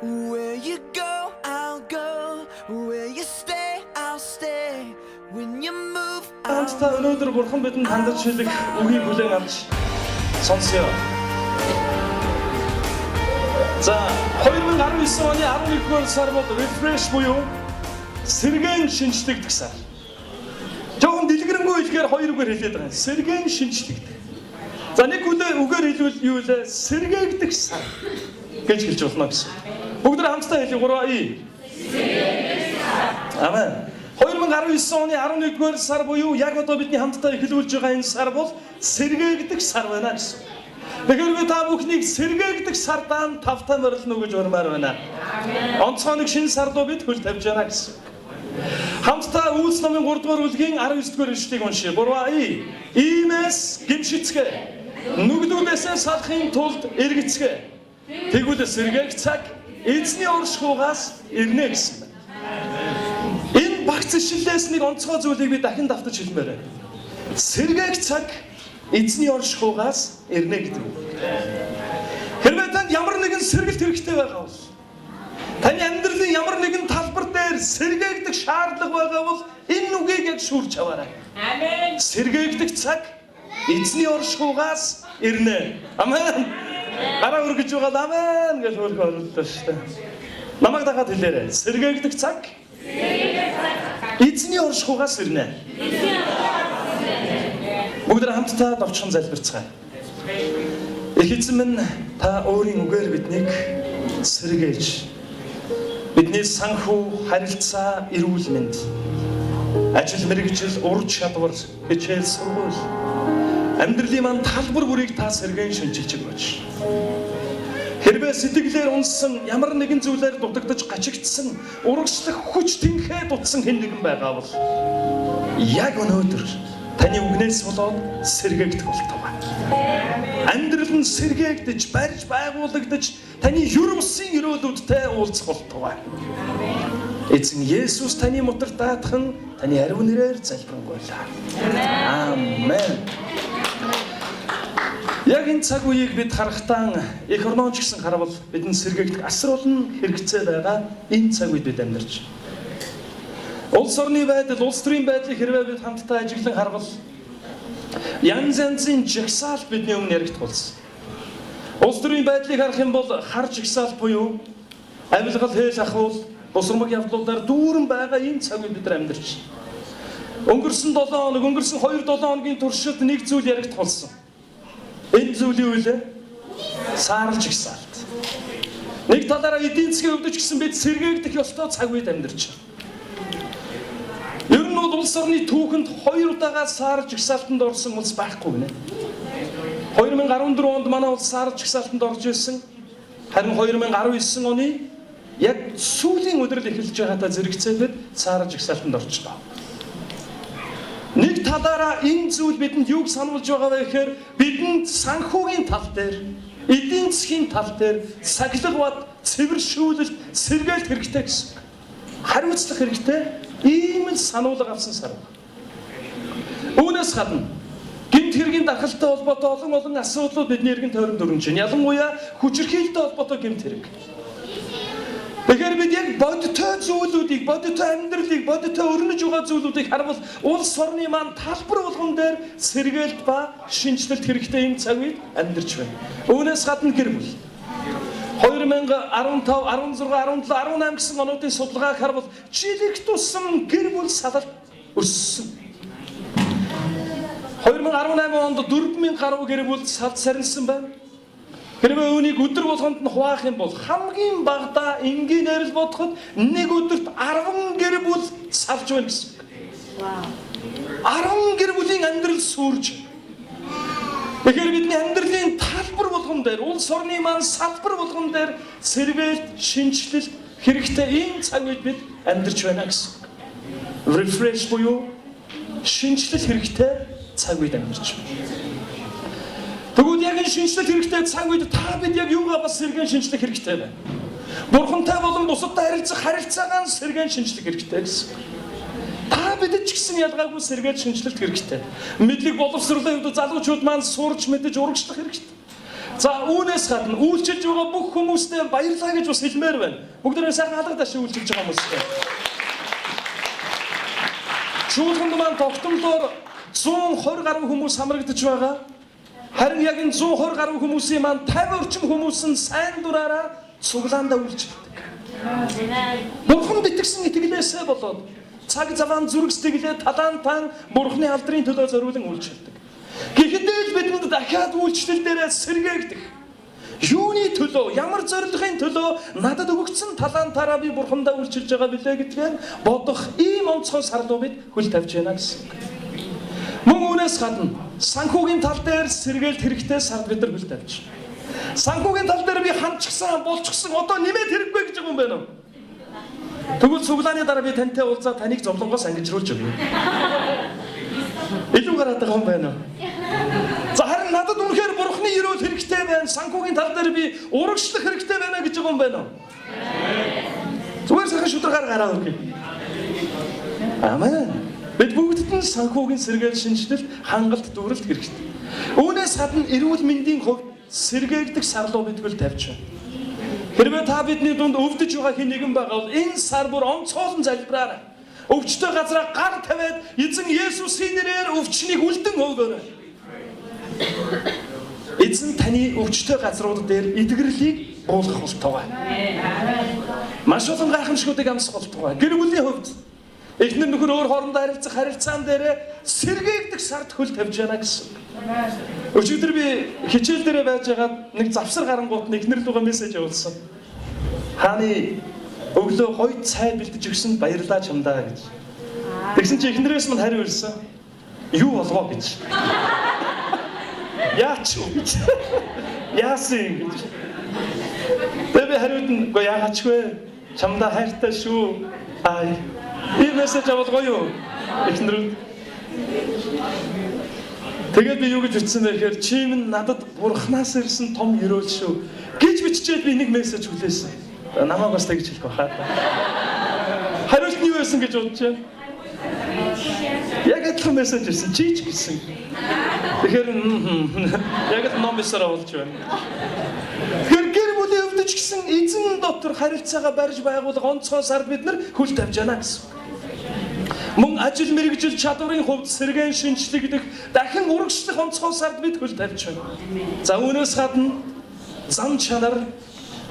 Where you go, I'll go. Where you stay, I'll stay. When you move, Хамтдаа өнөөдөр Бурхан бидэнд хандаж хэлэх үгийг хүлээн авч сонсъё. За 2019 оны 11-р сар бол refresh буюу сэргээн шинжлэгдэх сар. Жохон дэлгэрэнгүй хэлэхээр хоёр үгээр хэлээд байгаа юм. Сэргээн шинжлэгдэх. За нэг үгээр хэлвэл юу вэ? Сэргээгдэх сар гэж хэлж болно гэсэн. Бүгд хамтдаа хэлье 3 И. Амен. 2019 оны 11-р сар буюу яг одоо бидний хамтдаа эхлүүлж байгаа энэ сар бол сэргээгдэх сар байна гэсэн. Тэгэхээр би та бүхнийг сэргээгдэх сардаан тавтай морилно гэж урмаар байна. Онцгой нэг шинэ сар руу бид хөл тавьж байна гэсэн. Хамтдаа Үйлс номын 3-р бүлгийн 19-р ишлэгийг уншъя. 3 И. Иймээс гимшицгээ. Нүглүүдээсээ салахын тулд эргэцгээ. Тэгвэл сэргээх цаг эзний оршихугаас ирнэ гэсэн. Энэ багц ишлэлээс нэг онцгой зүйлийг би дахин давтаж хэлмээр байна. Сэргээх цаг эзний оршихугаас ирнэ гэдэг үг. Хэрвээ танд ямар нэгэн сэргэлт хэрэгтэй байгаа бол таны амьдралын ямар нэгэн талбар дээр сэргээгдэх шаардлага байгаа бол энэ үгийг яг шүүрч аваарай. Амен. Сэргээгдэх цаг эзний оршихугаас ирнэ. Амен. Гараа өргөж байгаа амен гэж хөргөө орууллаа шүү дээ. Намайг дагаад хэлээрэй. Сэргээгдэх цаг эзний оршихугаас ирнэ. Бүгд хамтдаа давчхан залбирцгаая. Их эзэн минь та өөрийн үгээр биднийг сэргээж бидний санхүү, харилцаа, эрүүл мэнд, ажил мэргэжил, ур чадвар, хичээл сургууль, амьдралын маань талбар бүрийг та сэргээн шинжилж өгөөч. Хэрвээ сэтгэлээр унсан ямар нэгэн зүйлээр дутагдж гачигдсан, урагшлах хүч тэнхээ дутсан хэн нэгэн байгаа бол яг өнөөдөр таны үгнээс болоод сэргээгдэх болтугай. Амьдрал нь сэргээгдэж, барьж байгуулагдаж, таны юрмсын өрөөлүүдтэй уулзах болтугай. Эзэн Есүс таны мотор даатхан таны ариун нэрээр залбирanгуйлаа. Амен. Яг энэ цаг үеийг бид харахтаа эх орноо ч гэсэн харвал бидний сэргээгдэх асар олон хэрэгцээ байгаа энэ цаг үед бид амьдарч. Улс орны байдал, улс төрийн байдлыг хэрвээ бид хамтдаа ажиглан харвал янз янзын жагсаал бидний өмнө яригдах болсон. Улс төрийн байдлыг харах юм бол хар жагсаал буюу авилгал хэл ахуул, бусрамг явдлуудаар дүүрэн байгаа энэ цаг үед бид амьдарч. Өнгөрсөн 7 хоног, өнгөрсөн 2-7 хоногийн туршид нэг зүйл яригдах болсон. Энэ зүйлийн үйл саарл жагсаалт. Нэг талаараа эдийн засгийн хувьд ч гэсэн бид сэргээгдэх ёстой цаг үед амьдарч. Ер нь бол улс орны түүхэнд 2 удаагаа саарл жагсаалтанд орсон улс байхгүй гинэ. 2014 онд манай улс саарл жагсаалтанд орж ирсэн. Харин 2019 оны яг сүүлийн өдрөл эхэлж байгаадаа зэрэгцээгээд саарл жагсаалтанд орчлоо. Нэг талаараа энэ зүйл бидэнд юуг сануулж байгаа вэ гэхээр бидэнд санхүүгийн тал дээр, эдийн засгийн тал дээр сахилга бат, цэвэршүүлэлт, сэргээлт хэрэгтэй гэсэн. Хариуцлах хэрэгтэй ийм л сануулга авсан сар. Үүнээс гадна гэмт хэргийн дархалтай холбоотой олон асуудлууд бидний эргэн тойронд өрнөж байна. Ялангуяа хүчирхийлэлтэй холбоотой гэмт хэрэг. Тэгэхээр бид яг бодиттой зүйлүүдийг, бодиттой амьдралыг, бодиттой өрнөж байгаа зүйлүүдийг харвал улс орны маань талбар болгон дээр сэргээлт ба шинжилэлт хэрэгтэй юм цаг үед амьдарч байна. Үүнээс гадна гэр бүл 2015, 16, 17, 18 гэсэн онуудын судалгааг харвал жилиг тусам гэр бүл салалт өссөн. 2018 онд 4,000 гаруй гэр бүл салт сарнилсан байна. Хэрвээ үүнийг өдөр болгонд нь хуваах юм бол хамгийн багадаа энгийнээр л бодоход нэг өдөрт 10 гэр бүл салж байна гэсэн. 10 гэр бүлийн амьдрал сүрж. Тэгэхээр бидний амьдралын талбар болгон дээр, улс орны маань салбар болгон дээр сэргээлт, шинжилэлт хэрэгтэй ийм цаг үед бид амьдарч байна гэсэн. Refresh буюу шинжилэлт хэрэгтэй цаг үед амьдарч байна. Тэгвэл яг энэ шинжилэлт хэрэгтэй цаг үед та бид яг юугаа бас сэргээн шинжлэх хэрэгтэй байна. Бурхантай болон бусадтай харилцах харилцаагаа сэргээн шинжлэх хэрэгтэй гэсэн. Та бидэд ч гэсэн ялгаагүй сэргээн шинжлэлт хэрэгтэй. Мэдлэг боловсролын хувьд залуучууд маань сурч мэдэж урагшлах хэрэгтэй. За үүнээс гадна үйлчилж байгаа бүх хүмүүстээ баярлалаа гэж бас хэлмээр байна. Бүгдээрээ сайхан алгадаш үйлчилж байгаа хүмүүстээ. Чуулганд маань тогтмолоор 120 гаруй хүмүүс хамрагдаж байгаа. Харин яг энэ 120 гаруй хүмүүсийн маань 50 орчим хүмүүс нь сайн дураараа цуглаандаа үйлчилдэг. Бурханд итгэсэн итгэлээсээ болоод цаг заваан зүрх сэтгэлээ талаантан Бурханы алдрын төлөө зориулан үйлчилдэг. Гэхдээ л бидэнд дахиад үйлчлэл дээрээ сэргээгдэх. Юуны төлөө, ямар зорилгын төлөө надад өгөгдсөн талаантаараа би Бурхандаа үйлчилж байгаа билээ гэдгээр бодох ийм онцгой сарлуу бид хөл тавьж байна гэсэн. Мөн үүнээс гадна санхүүгийн тал дээр сэргээлт хэрэгтэй сард бид нар хөл тавьж. Санхүүгийн тал дээр би хандчихсан, болчихсон, одоо нэмээд хэрэггүй гэж байгаа юм байна уу? Тэгвэл цуглааны дараа би тантай уулзаад таныг зовлонгоос ангижруулж өгье. Илүү гараад байгаа юм байна уу? За харин надад үнэхээр Бурханы өрөөл хэрэгтэй байна. Санхүүгийн тал дээр би урагшлах хэрэгтэй байна гэж байгаа юм байна уу? Зүгээр сайхан шударгаар гараа өгье. Амен. Бид бүгдд нь санхүүгийн сэргээл шинжилэлт, хангалт, дүрэлт хэрэгтэй. Үүнээс гадна эрүүл мэндийн хувьд сэргээгдэх сарлуу бидгэл тавьж байна. Хэрвээ та бидний дунд өвдөж байгаа хэн нэгэн байгаа бол энэ сар бүр онцгойлон залбираарай. Өвчтөй газараа гар тавиад эзэн Есүсийн нэрээр өвчнийг үлдэн өгөөрэй. Эзэн таны өвчтөй газрууд дээр эдгэрлийг буулгах болтугай. Маш олон гайхамшгуудыг амсах болтугай. Гэр бүлийн хувьд эхнэр нөхөр өөр хоорондоо харилцах харилцаан дээр сэргээгдэх сард хөл тавьж яана гэсэн. Өчигдөр би хичээл дээрээ байж байгаад нэг завсар гарангууд эхнэр лугаа мессеж явуулсан. Хааны өглөө гоё цай бэлдэж өгсөн баярлалаа чамдаа гэж. Тэгсэн чи эхнэрээс минь хариу ирсэн. Юу болов гэж. Яач уу гэж. Яасан гэж. Тэгээ би хариуд нь гоо яагач вэ? Чамдаа хайртай шүү. Аа би мессеж авалгаа юу? Эхнэр. Тэгээд би юу гэж ütсэн бэ гэхээр чи минь надад Бурханаас ирсэн том өрөөл шүү гэж биччихээд би нэг мессеж хүлээсэн. Намайг бас тэгж хэлэх байхаа. Хариулт нь юу байсан гэж бодож байна? Яг адилхан мессеж ирсэн чи ч гэсэн. Тэгэхээр яг л номисоор болж байна. Тэгэхээр гэр бүлийн өвдөж гисэн эзэн дотор харилцаагаа барьж байгуулах онцгой сард бид нар хөл тавьж яана гэсэн. Мөн ажил мэргэжил чадварын хувьд сэргээн шинжлэгдэх дахин урагшлах онцгой сард бид хөл тавьж байна. За үүнээс гадна зам чанар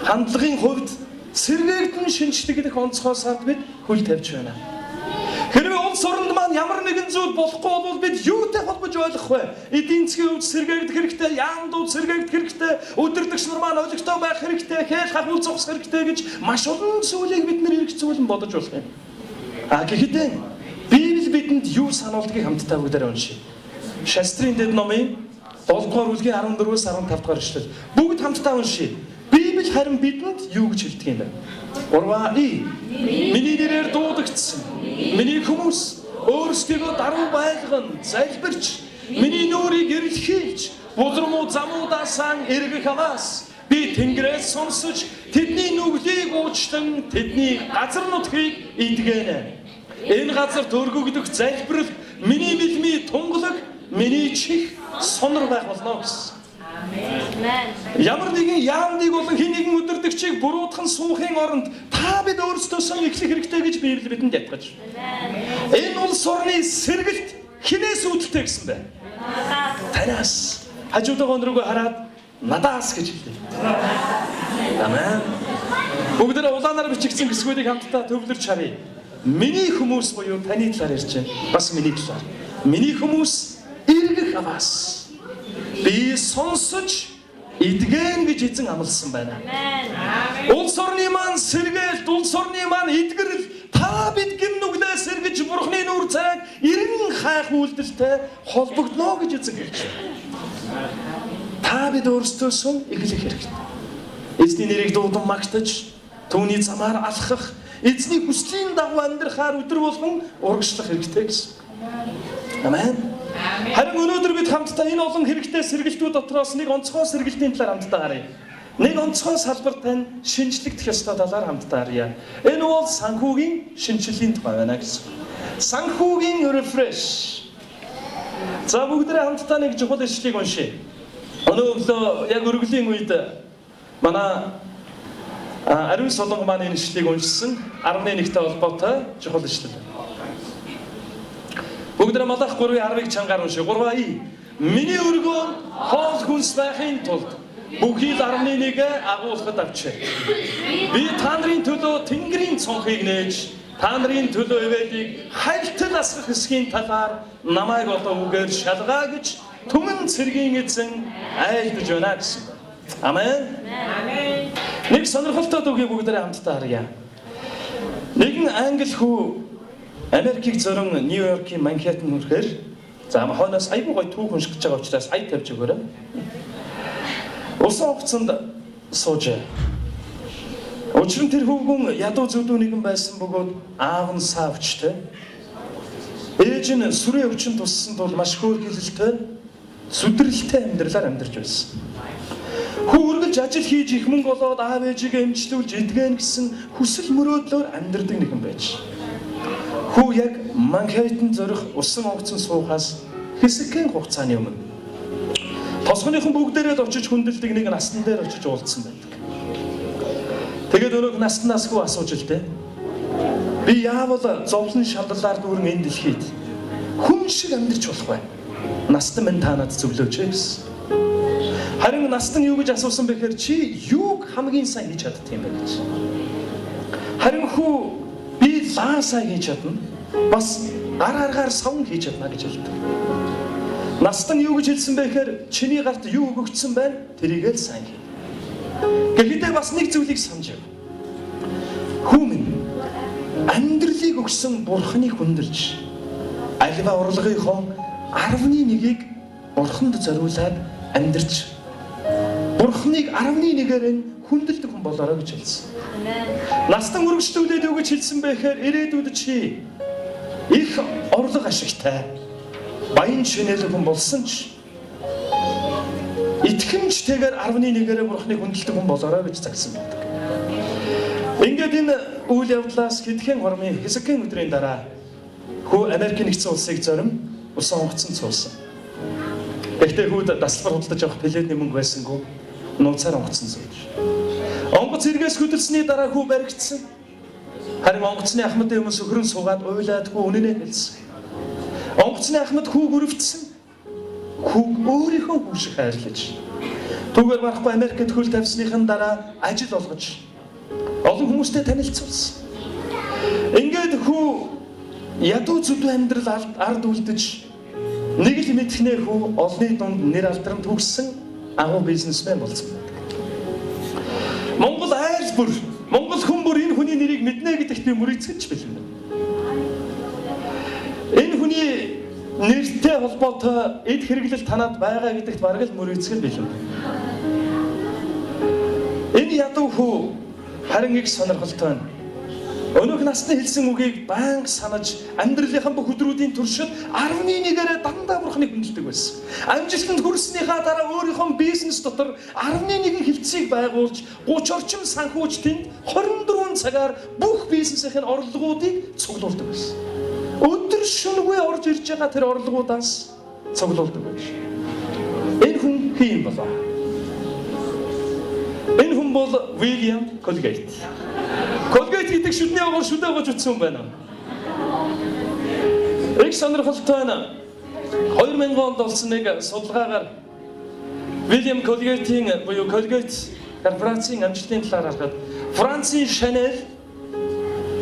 хандлагын хувьд сэргээгдэн шинжлэгдэх онцгой сард бид хөл тавьж байна. Хэрвээ улс оронд маань ямар нэгэн зүйл болохгүй бол бид юутай холбож ойлгох вэ? Эдийн засгийн хувьд сэргээгдэх хэрэгтэй, яамдууд сэргээгдэх хэрэгтэй, өдөртөгч нар маань олигтой байх хэрэгтэй, хэл хахуул зогсох хэрэгтэй гэж маш олон зүйлийг бид нэр хэрэгцүүлэн бодож болох юм. Гэхдээ Библи бидэнд юу сануулдгийг хамтдаа бүгдээрээ уншийе. Шастрын дэд номын 7-р бүлгийн 14-өөс 15-р эшлэл. Бүгд хамтдаа уншийе. Библи харин бидэнд юу гэж хэлдэг юм бэ? 3 Миний нэрээр дуудагдсан. Миний хүмүүс өөрсдийгөө даруй байлган, залбирч, миний нүрийг эрэлхийлж, булрмуу замуудаасан эргэх аваас би Тэнгэрээс сонсож, тэдний нүглийг уучлан, тэдний газар нутгийг эдгэнэ. Энэ газар төргөгдөх залбирал, миний мэлмий тунгалаг, миний чих сонор байх болно гэсэн. Ямар нэгэн яамдыг болон хэн нэгэн өдөртөгчийг буруутхан суухын оронд та бид өөрсдөөсөө эхлэх хэрэгтэй гэж Библи бидэнд ятгаж. Энэ улс орны сэргэлт хинээс үүдэлтэй гэсэн бэ? Танаас. Хажуудаага өнрөөгөө хараад надаас гэж хэлээ. Амен. Бүгдээрээ улаанаар бичигдсэн хэсгүүдийг хамтдаа төвлөрч харъя. Миний хүмүүс буюу таны талаар ярьж байна. Бас миний талаар. Миний хүмүүс эргэх аваас би сонсож эдгэн гэж эзэн амласан байна. Улс орны маань сэргээлт, улс орны маань эдгэрэл та бид гин нүглээ сэргэж Бурхны нүүр цайг эрен хайх үйлдэлтэй холбогдно гэж эзэн хэлж байна. Та бид өөрсдөөсөө эхлэх хэрэгтэй. Эзний нэрийг дуудан магтаж, түүний замаар алхах, эзний хүслийн дагуу амьдрахаар өдөр болгон урагшлах хэрэгтэй гэсэн. Амен. Харин өнөөдөр бид хамтдаа энэ олон хэрэгтэй сэргэлтүүд дотроос нэг онцгой сэргэлтийн талаар хамтдаа харъя. Нэг онцгой салбар тань шинжлэгдэх ёстой талаар хамтдаа харъя. Энэ бол санхүүгийн шинжилгээний тухай байна гэсэн. Санхүүгийн refresh. За бүгдээ хамтдаа нэг чухал ишлэгийг уншъя. Өнөөдөр яг өргөлийн үед манай ариун солонго маань энэ ишлэгийг уншсан 11-тэй холбоотой чухал ишлэл. Бүгд Малах 3:10-ыг чангаар уншия. 3:10. Миний өргөө хоол хүнс байхын тулд бүхий л 11-ийг агуулхад авчээ. Би та нарын төлөө Тэнгэрийн цонхыг нээж, та нарын төлөө ивэлийг хайлтал асгах хэсгийн талаар намайг одоо үгээр шалгаа гэж түмэн цэргийн эзэн айлдж байна гэсэн. Амен. Амен. Нэг сонирхолтой үгийг бүгдээрээ хамтдаа харъя. Нэгэн англи хүү Америкийг зөрөн Нью-Йоркийн Манхэттен хүрэхээр за хойноос айгүй гоё түүх уншиж байгаа учраас ая тавьж өгөөрэй. Усан хугацаанд суужээ. Учир нь тэр хүүхэн ядуу зүдүү нэгэн байсан бөгөөд аав нь саавчтай. Ээж нь сүрээ өвчин туссан тул маш хөөрхөлтэй, сүдрэлтэй амьдралаар амьдарч байсан. Хүү үргэлж ажил хийж их мөнгө олоод аав ээжигээ эмчлүүлж эдгэн гэсэн хүсэл мөрөөдлөөр амьдардаг нэгэн байж. Хүү яг Манхэттен зөрөх усан онгоцон суухаас хэсэгхэн хугацааны өмнө тосгоныхон бүгдээрээ очиж хүндэлдэг нэг насан дээр очиж уулзсан байдаг. Тэгээд өнөөх наснаас хүү асууж л дээ. Би яавал зовлон шалгалаар дүүрэн энэ дэлхийд хүн шиг амьдарч болох вэ? Настан минь та надад зөвлөөч гэсэн. Харин настан юу гэж асуусан бэхээр чи юуг хамгийн сайн хийж чаддаг юм бэ гэж. Харин хүү би лаа сайн хийж чадна. Бас аргаар савн хийж чадна гэж хэлдэг. Настан юу гэж хэлсэн бэхээр чиний гарт юу өгөгдсөн байна? Тэрийг л сайн хий. Гэхдээ бас нэг зүйлийг санаж яв. Хүү минь амьдралыг өгсөн Бурханыг хүндэрч аливаа урлагийнхоо 11-ийг Бурханд зориулаад амьдарч Бурханыг 11-ээр нь хүндэлдэг хүн болоорой гэж хэлсэн. Настан үргэлжлүүлээд юу гэж хэлсэн бэхээр ирээдүйд чи их орлого ашигтай баян шинэлэг хүн болсон ч итгэмжтэйгээр 11-ээр Бурханыг хүндэлдэг хүн болоорой гэж загсан байдаг. Ингээд энэ үйл явдлаас хэдхэн хормын хэсэгхэн өдрийн дараа хүү Америкийн нэгдсэн улсыг зорин усан онгоцонд суусан. Гэхдээ хүүд дасгалбар худалдаж авах пледний мөнгө байсангүй нууцаар онгоцон сууж. Онгоц эргээс хөдөлсөний дараа хүү баригдсан. Харин онгоцны ахмадын өмнө сөхрөн суугаад уйлаад хүү үнэнээ хэлсэн. Онгоцны ахмад хүү гөрөвдсөн. Хүү өөрийнхөө хүү шиг хайрлаж. Түүгээр барахгүй Америкт хөл тавьсныхын дараа ажил олгож олон хүмүүстэй танилцуулсан. Ингээд хүү ядуу зүдүү амьдрал ард үлдэж нэг л мэдхнээ хүү олны дунд нэр алдран төгссөн агуу бизнесмен болсон байдаг. Монгол айл бүр Монгол хүн бүр энэ хүний нэрийг мэднэ гэдэгт би мөрийцгэж бэлэн. Энэ хүний нэртэй холбоотой эд хэрэглэл танад байгаа гэдэгт бараг л мөрийцгэл бэлэн. Энэ ядуу хүү харин их сонирхолтой нь өнөөх насны хэлсэн үгийг байнга санаж амьдралынхаа бүх өдрүүдийн туршид 11-ээр дандаа Бурханыг хүндэлдэг байсан. Амжилтанд хүрснийхаа дараа өөрийнхөө бизнес дотор 11-ийн хилцгийг байгуулж 30 орчим санхүүжтэнд 24 цагаар бүх бизнесийн орлогуудыг цуглуулдаг байсан. Өдөр шөнөгүй орж ирж байгаа тэр орлогуудаас цуглуулдаг байсан. Энэ хүн хин болоо. Энэ хүн бол William Colgate. Colgate гэдэг шүдний агуур шүдэ гож утсан байна. Их сонирхолтой нь 2000 онд болсон нэг судалгаагаар William Colgate-ийн буюу Colgate корпорацийн амжилтын талаар харахад Францын Chanel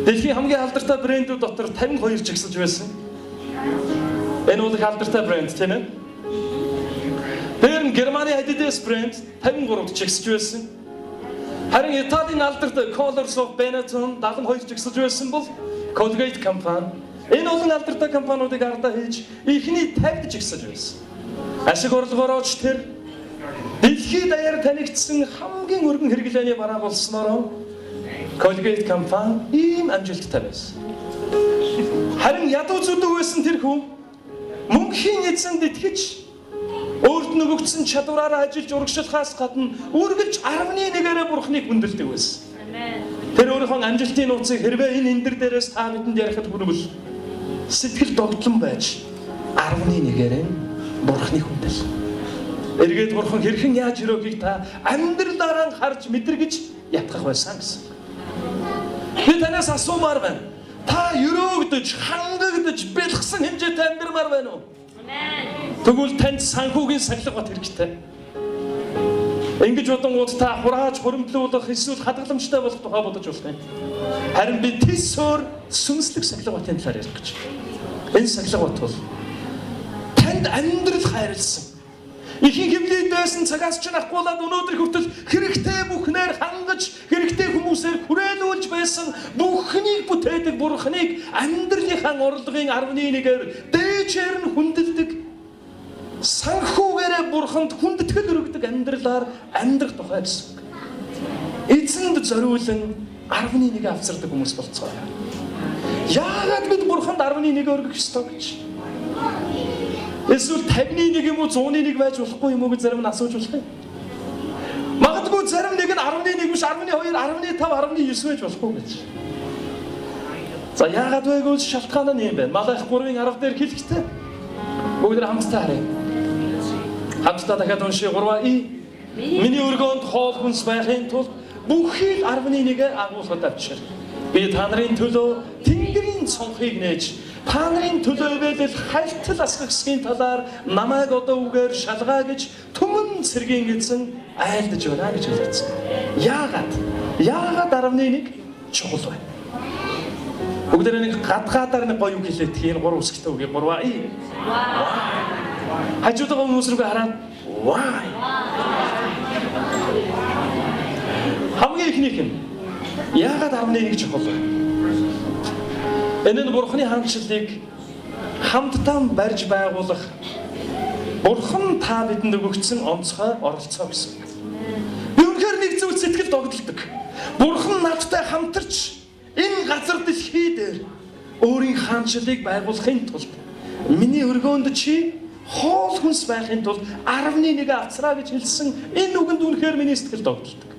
дэлхийн хамгийн алдартай брэндүүд дотор 52 жигсэж байсан. Энэ бол их алдартай брэнд тийм ээ. Тэр нь Германы Adidas брэнд 53 жигсэж байсан. Харин Италийн алдартай Colors of Benetton 72 жигсэж байсан бол Colgate компани энэ олон алдартай компаниудыг ардаа хийж ихний 50 жигсэж байсан. Ашиг орлогоорооч тэр дэлхийд даяар танигдсан хамгийн өргөн хэрэглээний бараа болсноор Colgate компани ийм амжилттай байсан. Харин ядуу зүдүү байсан тэр хүн мөнхийн эзэнд итгэж өөрт нь өгөгдсөн чадвараараа ажиллаж урагшлахаас гадна үргэлж 11-ээр Бурханыг хүндэлдэг байсан. Тэр өөрийнхөө амжилтын нууцыг хэрвээ энэ эндэр дээрээс та бидэнд ярихад хүрвэл сэтгэл догтлон байж 11-ээр Бурханыг хүндэл. Эргээд бурхан хэрхэн яаж өрөөгийг та амьдралаараа харж мэдрэгэж ятгах байсан гэсэн. Би танаас асуумаар байна. Та өрөөгдөж, хангагдж, бэлгсэн хэмжээтэй амьдрмаар байна уу? Тэгвэл танд санхүүгийн сахилга бат хэрэгтэй. Ингэж бодонгууд та хурааж хуримтлуулах эсвэл хадгаламжтай болох тухай бодож болох юм. Харин би тэсөөр сүнслэг сахилга батын талаар ярих гэж. Энэ сахилга бат бол танд амьдрал хайрлсан. Ихэнх хэмлээд байсан цагаас ч ахгуулаад өнөөдөр хүртэл хэрэгтэй бүхнээр хангаж, хэрэгтэй хүмүүсээр хүрээлүүлж байсан бүхнийг бүтээдэг Бурханыг амьдралынхаа орлогын 11-ээр дээжээр нь хүндэлдэг. Санхүүгээрээ Бурханд хүндэтгэл өргөдөг амьдралаар амьдрах тухай гэсэн. Эзэнд зориулан 11-ийг авчирдаг хүмүүс болцгоо. Яагаад бид Бурханд 11-ийг өргөх ёстой гэж? Эсвэл 50-ны 1 юм уу 100-ны 1 байж болохгүй юм уу гэж зарим нь асууж болох юм. Магадгүй зарим нэг нь 11 биш 12, 15, 19 байж болохгүй гэж. За яагаад вэ гэж шалтгаан нь юм байна. Малах 3-ын 10 дээр хэлэхдээ бүгд хамтдаа харъя. Хамтдаа дахиад уншия 3-ий. Миний өргөөнд хоол хүнс байхын тулд бүхий 11-ийг агуулгад авчир. Би та нарын төлөө Тэнгэрийн цонхыг нээж та нарын төлөө ивэлэл хайлтал асгахсхийн талаар намайг одоо үгээр шалгаа гэж түмэн цэргийн эзэн айлдаж байна гэж хэлсэн. Яагаад 11 чухал вэ? Бүгдээ нэг гадгаадаар нэг гоё үг хэлээд тийм 3 үсгтэй үг 3-ий. Хажуудаа хүмүүс рүү хараад why? Хамгийн ихнийх нь яагаад 11 чухал вэ? Энэ нь Бурханы хаанчлалыг хамтдаа барьж байгуулах Бурхан та бидэнд өгөгдсөн онцгой оролцоо гэсэн. Би үнэхээр нэг зүйл сэтгэл догдолдог. Бурхан надтай хамтарч энэ газар дэлхий дээр өөрийн хаанчлалыг байгуулахын тулд миний өргөөнд чи хоол хүнс байхын тулд 11 авцраа гэж хэлсэн энэ үгэнд үнэхээр миний сэтгэл догдолдог.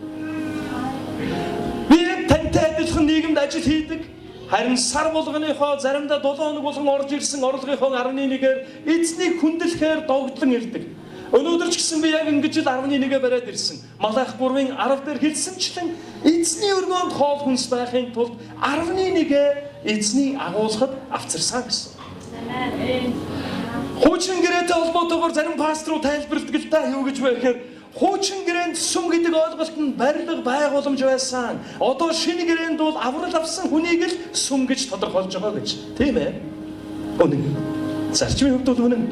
Би тантай адилхан нийгэмд ажил хийдэг. Харин сар болгоныхоо заримдаа 7 хоног болгон орж ирсэн орлогынхоо 11-ээр эзнийг хүндлэхээр догдлон ирдэг. Өнөөдөр ч гэсэн би яг ингэж л 11-гээ бариад ирсэн. Малах 3-ын 10 дээр хэлсэнчлэн эзний өргөөнд хоол хүнс байхын тулд 11-гээ эзний агуулгад авчирсан гэсэн. Хуучин гэрээтэй холбоотойгоор зарим пасторууд тайлбарладаг л да юу гэж вэ гэхээр хуучин гэрээнд сүм гэдэг ойлголт нь барилга байгууламж байсан. Одоо шинэ гэрээнд бол аврал авсан хүнийг л сүм гэж тодорхойлж байгаа гэж. Тийм ээ. Үнэн. Зарчмын хувьд бол үнэн.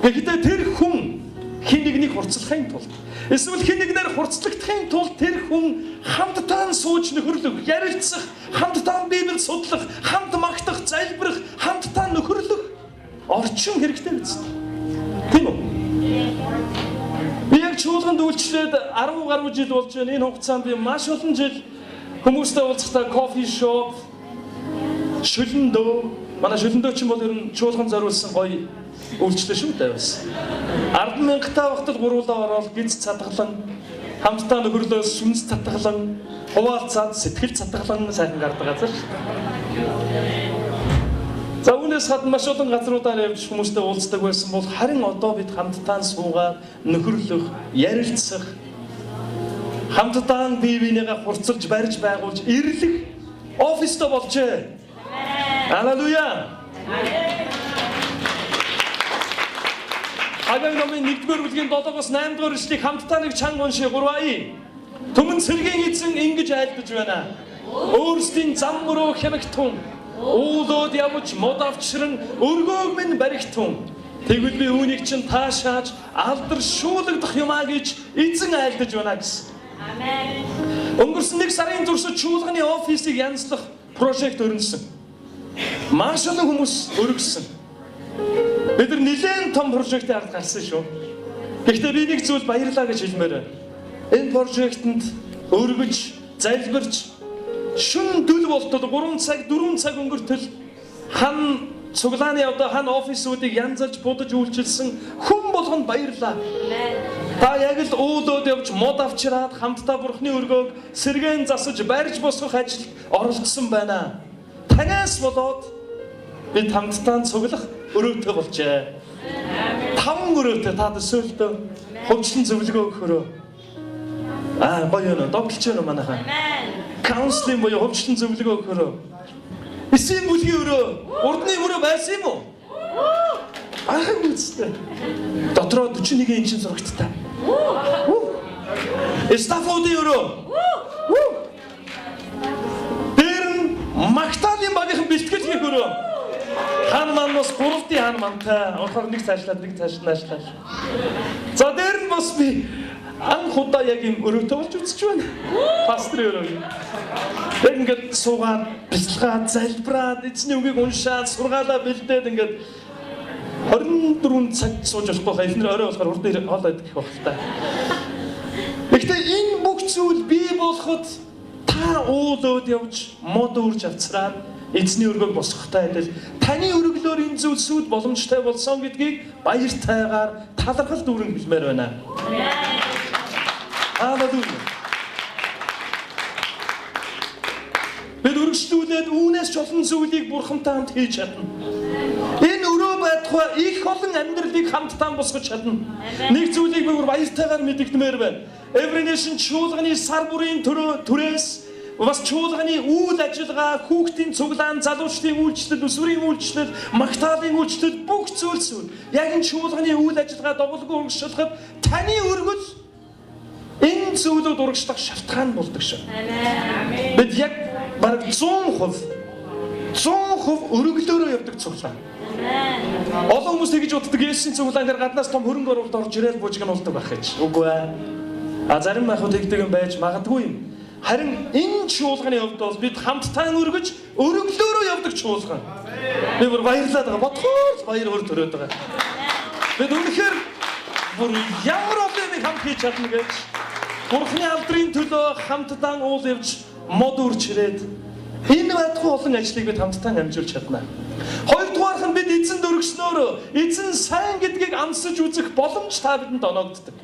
Гэхдээ тэр хүн хэн нэгнийг хурцлахын тулд эсвэл хэн нэгнээр хурцлагдахын тулд тэр хүн хамтдаа сууж нөхөрлөх, ярилцах, хамтдаа Библийг судлах, хамт магтах, залбирах, хамтдаа нөхөрлөх орчин хэрэгтэй биз? Тийм үү? Би яг чуулганд үйлчлээд 10 гаруй жил болж байна. Энэ хугацаанд би маш олон жил хүмүүстэй уулзахдаа кофе шоп, шөлөндөө, манай шөлөндөө ч юм бол ер нь чуулганд зориулсан гоё үйлчлэл шүү дээ бас. 10,000 та багтал гуруулаа ороод гиз цадгалан, хамтдаа нөхөрлөө сүнс цадгалан, хуваалцаад сэтгэл цадгалан сайхан гардаг газар. За үүнээс гадна маш олон газруудаар явж хүмүүстэй уулздаг байсан бол харин одоо бид хамтдаа суугаад нөхөрлөх, ярилцах, хамтдаа бие биенийгээ хурцлж барьж байгуулж ирлэх оффистой болжээ. Халелуя. Хаgai номын 1-р бүлгийн 7-оос 8-р эшлэгийг хамтдаа нэг чанга уншия 3-ий. Түмэн цэргийн эзэн ингэж айлдаж байна. Өөрсдийн зам мөрөө хямагтун уулууд явж мод авчран өргөөг минь баригтун. Тэгвэл би үүнийг чинь таашааж алдар шуулгадах юмаа гэж эзэн айлдаж байна гэсэн. Амен. Өнгөрсөн 1 сарын туршид чуулганы офисыг янзлах прожект өрнөсөн. Маш олон хүмүүс өргөсөн. Бид нар нэлээд том прожектын ард гарсан шүү. Гэхдээ би нэг зүйл баярлаа гэж хэлмээр байна. Энэ прожектэнд өргөж, залбирч шүн дөл болтол 3 цаг 4 цаг өнгөртөл хан цуглааны одоо хан офисуудыг янзалж будаж үйлчилсэн хүн болгонд баярлаа. Та яг л уулууд явж мод авчираад хамтдаа Бурхны өргөөг сэргээн засаж барьж босгох ажилд оролцсон байна. Танаас болоод бид хамтдаа цуглах өрөөтэй болжээ. 5 өрөөтэй та төсөөлтөө хөгжлөн зөвлөгөө өгөхөрөө. Гоё нөө тоглож байна манайхаа. Counseling буюу хөгжлөн зөвлөгөө өгөхөрөө. Эсийн бүлгийн өрөө, урдны өрөө байсан юм уу? Үстэй. Дотроо 41 инчин зурагттай. Стаффордын өрөө. Тэр нь Магдалины багийн бэлтгэл хийх өрөө. Хан маань бас 3-ын хан мантай. Орохоор нэг цаашлаад нэг цааш наашлаа. За дээр нь бас би анх удаа яг юм өрөөтэй болж үзэж байна. Пастрын өрөө. Яг ингээд суугаад, бэлтгаад, залбираад, эзний үгийг уншаад, сургаалаа бэлдээд ингээд 24 цаг сууж болохгүй хэлнэр орой болохоор хурдан хоол идэх гэх байх та. Гэхдээ энэ бүх зүйл бий болоход та уулууд явж, мод үрж авцраад эзний өргөг босгохтай адил таны өргөлөөр энэ зүйлсүүд боломжтой болсон гэдгийг баяртайгаар талархал дүүрэн хэлмээр байна. Халелуя. Бид өргөжлүүлээд үүнээс ч олон зүйлийг бурхантай хамт хийж чадна. Энэ өрөө байтугай их олон амьдралыг хамтдаа босгож чадна. Нэг зүйлийг би баяртайгаар мэдгдмээр байна. Every Nation чуулганы сар бүрийн түрээс бас чуулганы үйл ажиллагаа, хүүхдийн цуглаан, залуучдын үйлчлэл, өсвөрийн үйлчлэл, Магдалины үйлчлэл бүх зүйлсүүд яг энэ чуулганы үйл ажиллагаа доголгүй урагшлахад таны өргөл энэ зүйлүүд урагшлах шалтгаан болдог шүү. Бид яг бараг 100% өргөлөөрөө явдаг цуглаан. Олон хүмүүс тэгж боддог Есүсийн цуглаан дээр гаднаас том хөрөнгө оруулалт орж ирээд буужган болдог байх гэж. Үгүй ээ. Зарим байхад тэгдэг юм байж магадгүй юм. Харин энэ чуулганы хувьд бол бид хамтдаа өргөж өргөлөөрөө явдаг чуулган. Би бүр баярлаад байгаа. Бодхоор баяр хөр төрөөд байгаа. Бид үнэхээр бүр ямар олон юм хамт хийж чадна гэж Бурхны алдрын төлөө хамтдаа уул явж мод үрчрээд энэ байтугай олон ажлыг бид хамтдаа амжуулж чадна. Хоёрдугаарх нь бид эзэнд өргөснөөр эзэн сайн гэдгийг амсаж үзэх боломж та бидэнд оногддог.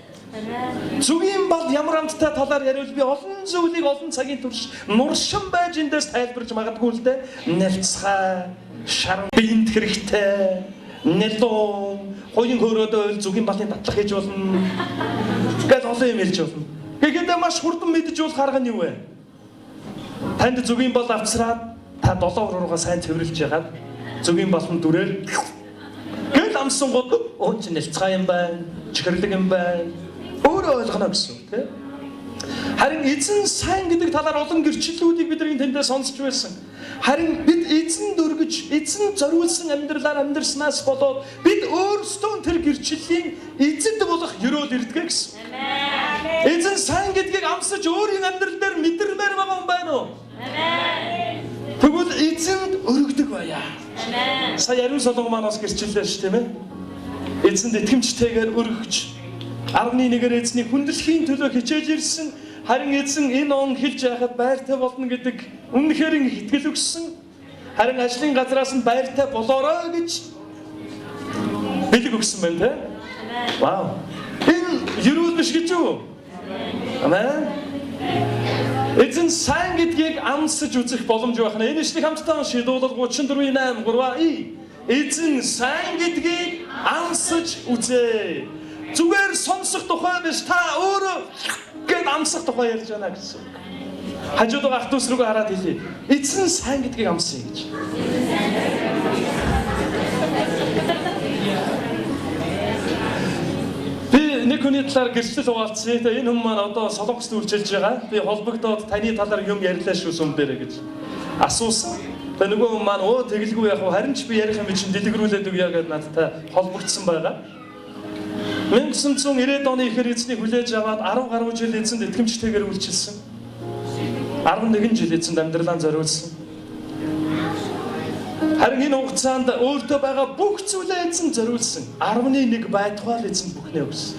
Зүгийн бол ямар амттай талаар яриул би олон зүйлийг олон цагийн турш нуршин байж эндээс тайлбарж магадгүй л дээ. Нэлцгай, шаран бинт хэрэгтэй, нэлон, хоёрын хөрөөдөө зүгийн балын татлах хийж болно. Гэт олон юм ярьж болно. Гэхдээ маш хурдан мэдж бол харга нь юу вэ? Танд зүгийн бол авцраад та 7 уруугаа сайн цэвэрлж ягаад зүгийн болон дүрээр гэл амсан гол чи нэлцгай юм байна, чихэрлэг юм байна. Өөрөө ойлгоно гэсэн үг тийм. Харин эзэн сайн гэдэг талаар олон гэрчлэлүүдийг бидний тэндээ сонсч байсан. Харин бид эзэнд өргөж, эзэн зориулсан амьдралаар амьдрснаас болоод бид өөрсдөө тэр гэрчлэлийн эзэд болох ёроол ирдэг гэсэн. Эзэн сайн гэдгийг амсаж өөрийн амьдрал дээр мэдэрмээр байгаа юм байна уу? Тэгвэл эзэнд өргөдөг байя. Сая Ариун Солонгон манаас гэрчлэлээ ш тийм ээ. Эзэнд итгэмжтэйгээр өргөж 11-ээр эзний хүндрэлхийн төлөө хичээж ирсэн. Харин эзэн энэ он хэлж яхад байртай болно гэдэг үнэхээр итгэл өгсөн. Харин ажлын газраас нь байртай болоорой гэж бэлэг өгсөн байна те. Вау. Энэ юруу биш гэж юу? Амен. Эзэн сайн гэдгийг амсаж үзэх боломж байна. Энэ ишлэг хамтдаа шийдүүлэл 34:8 Эзэн сайн гэдгийг амсаж үзээ. Зүгээр сонсох тухай биш та өөрөө гээд амсах тухай ярьж байна гэсэн. Хажууд байгаа ах дүүс рүүгээ хараад хэлье. Эзэн сайн гэдгийг амсъя гэж. Би нэг хүний талаар гэрчлэл хуваалцъя. Энэ хүн маань одоо Солонгост үйлчилж байгаа. Би холбогдоод таны талаар юм ярьлаа шүү сүмдэрэ гэж асуусан. Тэгээ нөгөө хүн маань тэгэлгүй яг харин ч би ярих юм чинь дэлгэрүүлээд өгье гэдээ надтай холбогдсон байгаа. 1990 оны ихэр эзнийг хүлээж аваад 10 гаруй жил эзэнд итгэмжтэйгээр үйлчилсэн. 11 жил эзэнд амьдралаа зориулсан. Харин энэ хугацаанд өөртөө байгаа бүх зүйлээ эзэнд зориулсан. 11 байтугай эзэнд бүхнээ өгсөн.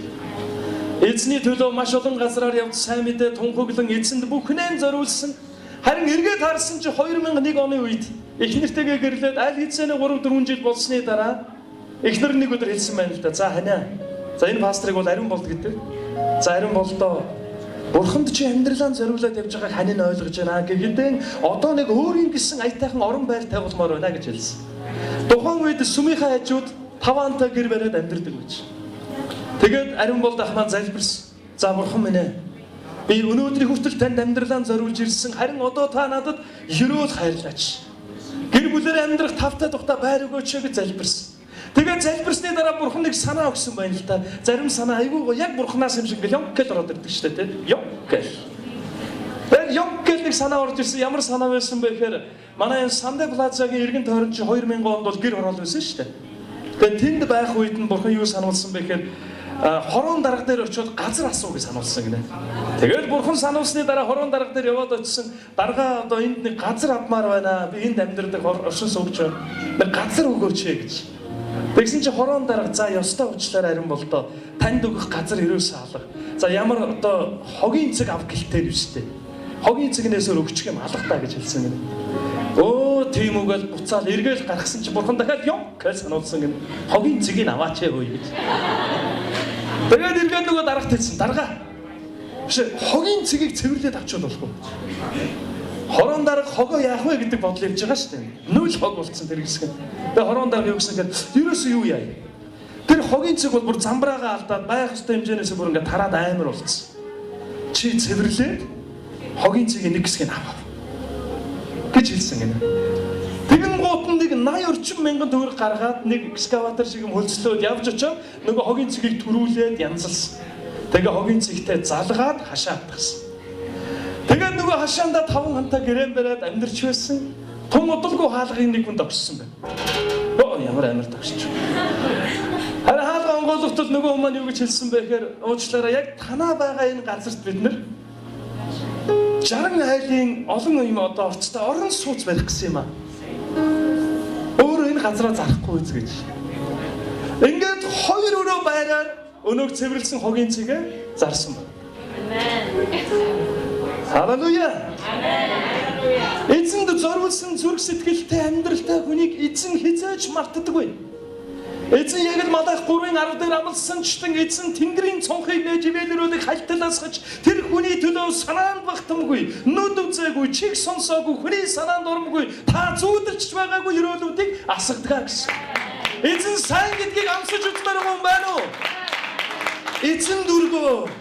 Эзний төлөө маш олон газраар явж сайн мэдээ тунхаглан эзэнд бүхнээ зориулсан. Харин эргээд харсан чи 2001 оны үед эхнэртэйгээ гэрлээд аль хэзээ 3-4 жил болсны дараа эхнэр нэг өдөр хэлсэн байна л да. За ханаа. За энэ пастрыг бол ариун болд гэдэг. За ариун болдоо. Бурханд чи амьдралаа зориулаад явж байгааг хань нь ойлгож байна гэхдээ одоо нэг өөрийн гэсэн аятайхан орон байр тавилмаар байна гэж хэлсэн. Тухайн үед сүмийнхаа хажууд таваантай гэр бариад амьдардаг гэж. Тэгээд ариун бол дахмаа залбирсан. За бурхан минь ээ. Би өнөөдрийн хүртэл танд амьдралаа зориулж ирсэн. Харин одоо та надад ерөөл хайрлаач. Гэр бүлээр амьдрах тавтай тухтай байр өгөөч гэж залбирсан. Тэгээд залбирсны дараа бурхан нэг санаа өгсөн байна л та. Зарим санаа айгүй яг бурханаас юм шиг ёг гэж ороод ирдэг шүү дээ, тийм. Ёг гэж. Тэр ёг гэж нэг санаа орж ирсэн. Ямар санаа байсан бэ гэхээр манай энэ Сандэ Плазагийн эргэн тойрон чи 2000 онд бол гэр хороол байсан шүү дээ. Тэгээд тэнд байх үед нь бурхан юу сануулсан бэ гэхээр хорон дарга дээр очиод газар асуу гэж сануулсан гинэ. Тэгээд бурхан сануулсны дараа хорон дарга дээр яваад очисон. Дарга одоо энд нэг газар авмаар байна. Би энд амьдардаг оршин суугч байна. Нэг газар өгөөч гэж. Тэгсэн чи хорон дарга за ёстой уучлаарай харин бол доо танд өгөх газар ерөөсөө алга. За ямар одоо хогийн цэг ав гэлтэй юм шүү дээ. Хогийн цэгнээсөө өгчих юм алга та гэж хэлсэн гинэ. Өө тийм үгээл буцаал эргээл гаргасан чи бурхан дахиад ёг гэж сануулсан гинэ. Хогийн цэгийг аваач хөөе гэж. Тэгээд эргээд нөгөө дарагт хэлсэн. Дарга. Биш хогийн цэгийг цэвэрлээд авчвал болохгүй. Хорон дарга хогоо яах вэ гэдэг бодол явж байгаа шүү дээ. Нүүл хог болцсон тэр хэсэг. Тэгээд хорон дарга юу гэсэн гэхээр ерөөсөө юу яа. Тэр хогийн цэг бол бүр замбраагаа алдаад байх ёстой хэмжээнээс бүр ингээд тараад амар болцсон. Чи цэвэрлээд хогийн цэгийн нэг хэсгийг аваа гэж хэлсэн гинэ. Тэгэн гут нэг 80 орчим мянган төгрөг гаргаад нэг экскаватор шиг юм хөлцлөөд явж очоод нөгөө хогийн цэгийг төрүүлээд янзалсан. Тэгээ хогийн цэгтэй залгаад хашаа атгасан. Тэгээд нөгөө хашаанда 5 ханта гэрэн бариад амьдарч байсан. Тун удалгүй хаалгын нэг хүнд огссон байна. Оо ямар амар тагшч. Харин хаалга онгойлготод нөгөө хүмүүс юу гэж хэлсэн бэ гэхээр уучлаарай яг танаа байгаа энэ газарт бид нар 60 айлын олон юм одоо орцтой орон сууц барих гэсэн юм аа. Өөрөө энэ газараа зарахгүй үз гэж. Ингээд хоёр өрөө байраар өнөөг цэвэрлсэн хогийн цэгээ зарсан байна. Халелуя. Эзэнд зориулсан зүрх сэтгэлтэй амьдралтай хүнийг эзэн хизээж мартдаггүй. Эзэн яг л Малах 3:10 дээр амласанчтан эзэн Тэнгэрийн цонхыг нээж ивэлрүүлэх хальталаас гаж тэр хүний төлөө санаанд багтамгүй, нүд үзээгүй, чиг сонсоогүй, хүний санаанд ормгүй, та зүүдэлж байгаагүй өрөөлүүдийг асгадаг гэсэн. Эзэн сайн гэдгийг амсаж үзмээр юм байна уу? Эзэн дүргөө.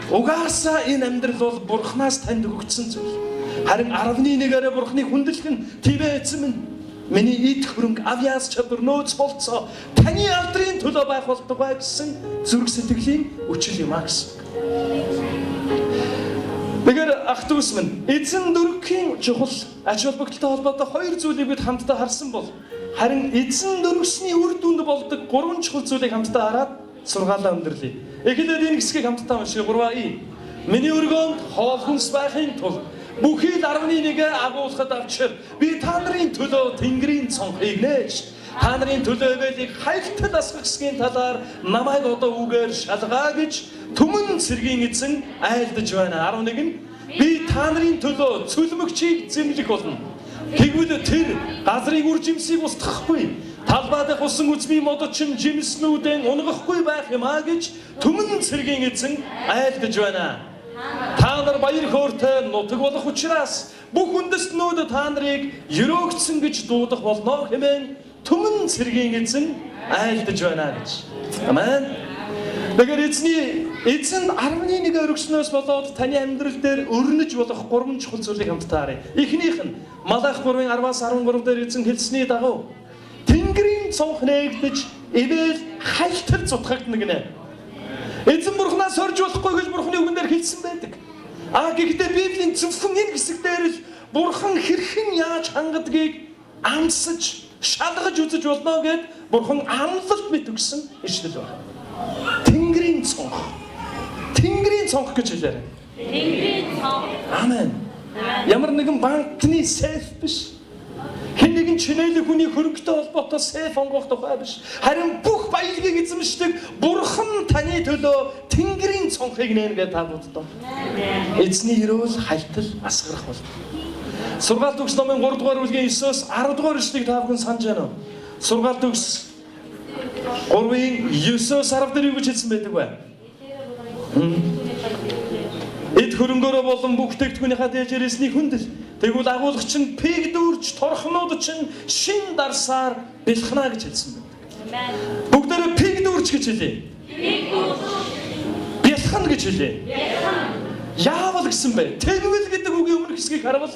Угаасаа энэ амьдрал бол бурхнаас танд өгөгдсөн зүйл. Харин 11-ээрээ бурхныг хүндлэх нь тивэ эзэн минь. Миний эд хөрөнгө авьяас чадвар нөөц болцоо таны алдрын төлөө байх болтугай гэсэн зүрх сэтгэлийн үчил юм аа гэсэн. Тэгэхээр ах дүүс минь эзэн дөрвийн чухал ач холбогдолтой холбоотой хоёр зүйлийг бид хамтдаа харсан бол харин эзэн дөрвсний үр дүнд болдог гурван чухал зүйлийг хамтдаа хараад сургаалаа өндөрлөе. Эхлээд энэ хэсгийг хамтдаа уншия 3А. Миний өргөөнд хоол хүнс байхын тулд бүхий л 11-ийг агуулхад авчир. Би та нарын төлөө Тэнгэрийн цонхыг нээж, та нарын төлөө ивэлийг хайлтад асгахсгийн талаар намайг одоо үгээр шалгаа гэж түмэн цэргийн эзэн айлдаж байна. 11 нь би та нарын төлөө цөлмөгчийг зэмлэх болно. Тэгвэл тэр газрын үр жимсийг устгахгүй. Талбайдах усан үзмийн модочин жимснүүдэн унгахгүй байх юм а гэж түмэн цэргийн эзэн айлдаж байна. Та нар баяр хөөртэй нутаг болох учраас бүх үндэстнүүд та нарыг өрөөгдсөн гэж дуудах болно хэмээн түмэн цэргийн эзэн айлдаж байна гэж. Амен. Тэгэхээр эзэн 11 өргөснөөс болоод таны амьдрал дээр өрнөж болох гурван чухал зүйлийг хамтдаа харъя. Эхнийх нь Малах 3:10-аас 13 дээр эзэн хэлсний дагуу Тэнгэрийн цонх нээгдэж ивэл хальтал зутгагдана гинэ. Эзэн бурхнаас сорж болохгүй гэж бурхны үгнээр хэлсэн байдаг. Гэхдээ Библийн зөвхөн энэ хэсэг дээр л бурхан хэрхэн яаж хангадгийг амсаж, шалгаж үзэж болно гэд бурхан амлалт мэт өгсөн ишлэл байна. Тэнгэрийн цонх. Тэнгэрийн цонх гэж хэлээрэй. Тэнгэрийн цонх. Амен. Ямар нэгэн банкны сейф биш. Хэн нэгэн чинэлэг хүний хөрөнгөтэй холбоотой сейф онгох тухай биш. Харин бүх баялагийг эзэмшдэг бурхан таны төлөө Тэнгэрийн цонхыг нээн гэж та боддоо. Эзний өрөөл хальтал асгарах бол. Сургаалт төгс номын 3 дугаар бүлгийн 9-оос 10 дугаар эшлэгийг та бүхэн санаж байна уу? Сургаалт төгс 3-ын 9-оос 10 дээр юу гэж хэлсэн байдаг вэ? Эд хөрөнгөөрөө болон бүх бүтээгдэхүүнийхаа дээжээр эзний хүндэл. Тэгвэл агуулгач нь пиг дүүрч торхнууд чинь шин дарсаар бэлхнаа гэж хэлсэн байна. Бүгдээрээ пиг дүүрч гэж хэлээ. Бясхан гэж хэлээ. Яавал гэсэн бэ? Тэгвэл гэдэг үгийн өмнөх хэсгийг харвал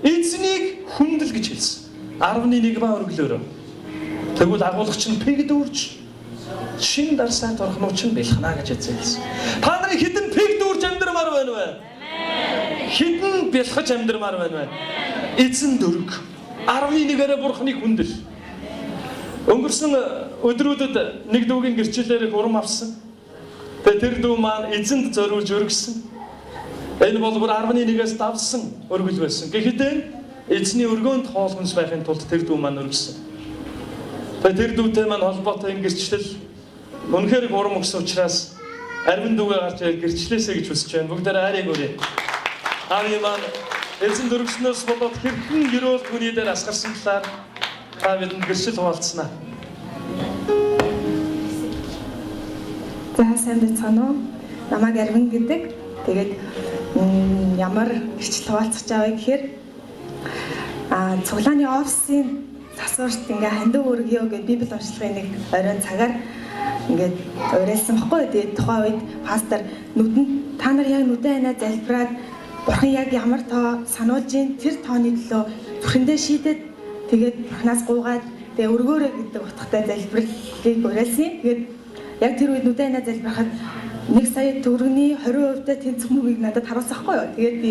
эзнийг хүндэл гэж хэлсэн. 11 ба өргөлөөрөө. Тэгвэл агуулгач нь пиг дүүрч шин дарсаа торхнууч нь бэлхнаа гэж хэлсэн. Та нарын хідэн пиг дүүрч амьдрмаар байна вэ? Хідэн бэлхэж амьдрмаар байна вэ? Эзэн дөрөг. 11-ээрээ бурхныг хүндэл. Өнгөрсөн өдрүүдэд нэг дүүгийн гэрчлэлээр урам авсан. Тэгээ тэр дүү маань эзэнд зориулж өргөсөн. Энэ бол бүр 11-ээс давсан өргөл байсан. Гэхдээ эзний өргөөнд хоолгонс байхын тулд тэр дүү маань өргөсөн. Тэгээ тэр дүүтэй маань холбоотой энэ гэрчлэл үнэхээр урам өгсөн учраас арвин дүүгээ гарч гэрчлээсэ гэж хүсэж байна. Бүгдээрээ арийг өрөө. Аавын маань эзэн дөрвснөөс болоод хэрхэн гэрөөл хүний дээр асгарсан талаар та бидэнд гэрчил хуваалцсанаа. За сайн байцгаана уу? Намайг Арвин гэдэг. Тэгээд ямар гэрчил хуваалцах жаавэ гэхээр цуглааны офисын засварт ингээ хандив өргөё гэж библи уншлагын нэг оройн цагаар ингээд уриалсан баггүй. Тэгээд тухайн үед пастор нүдэнд та нар яг нүдэн ханаа залбираад бурхан яг ямар тоо сануулж ийн тэр тооны төлөө зүрхэндээ шийдээд тэгээд бурханаас гуугаад тэгээд өргөөрэй гэдэг утгатай залбирлыг уриалсан. Тэгээд яг тэр үед нүдэн ханаа залбирахад 1 сая төгрөгийн 20% тэнцэх мөгийг надад харуулсан байхгүй юу. Тэгээд би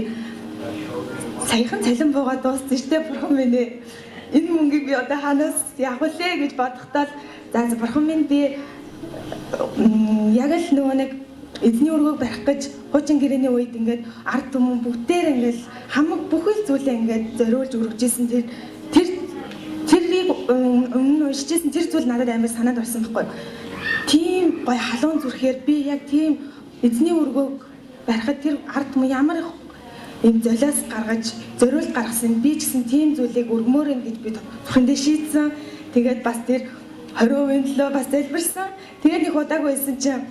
саяхан цалин буугаад дууссан шүү дээ бурхан минь ээ. Энэ мөнгийг би одоо ханаас явуулъя гэж бодохдоо за бурхан минь би яг л нөгөө нэг эзний өргөөг барих гэж хуучин гэрээний үед ингээд ард түмэн бүгдээр ингээд хамаг бүхэл зүйлээ ингээд зориулж өргөжсэн тэрийг өмнө уншижсэн тэр зүйл надад амар санаанд орсон байхгүй. Тийм гой халуун зүрхээр би яг тийм эзний өргөөг барихад тэр ард түмэн ямар ийм золиос гаргаж зориулж гаргасан би ч гэсэн тийм зүйлийг өргөмөр гэж би зүрхэндээ шийдсэн. Тэгээд бас тэр 20% төлөө бас залбирсан. Тэгээд нэг удааг байсан чинь